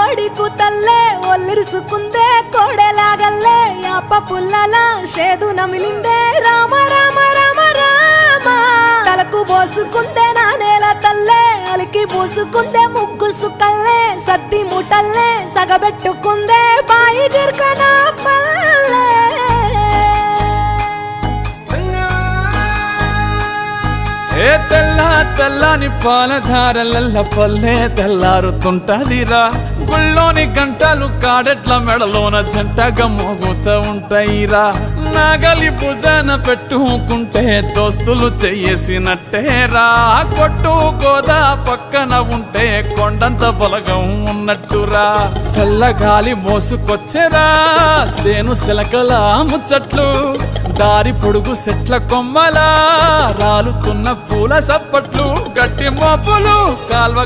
కోడి కూతల్లే ఒల్లిరుసుకుందే కోడెలాగల్లే యాప పుల్లల షేదు నమిలిందే రామ రామ రామ రామ తలకు పోసుకుందే నా నేల తల్లే అలికి పూసుకుందే ముగ్గు సుక్కల్లే సద్ది ముటల్లే సగబెట్టుకుందే బాయి గిర్కన పల్లె ఏ తెల్ల తెల్లని పాలధారలల్ల పల్లె తెల్లారుతుంటదిరా గుళ్ళోని గంటలు కాడెట్ల మెడలోన జంటగా మోగుతూ ఉంటాయిరా నాగలి భుజాన పెట్టుకుంటే దోస్తులు చెయ్యేసినట్టేరా కొట్టు గోదా పక్కన ఉంటే కొండంత బలగం ఉన్నట్టురా చల్లగాలి మోసుకొచ్చెరా సేను శిలకల ముచ్చట్లు దారి పొడుగు సెట్ల కొమ్మలా రాలుతున్న పూల సప్పట్లు గట్టి మోపులు కాల్వ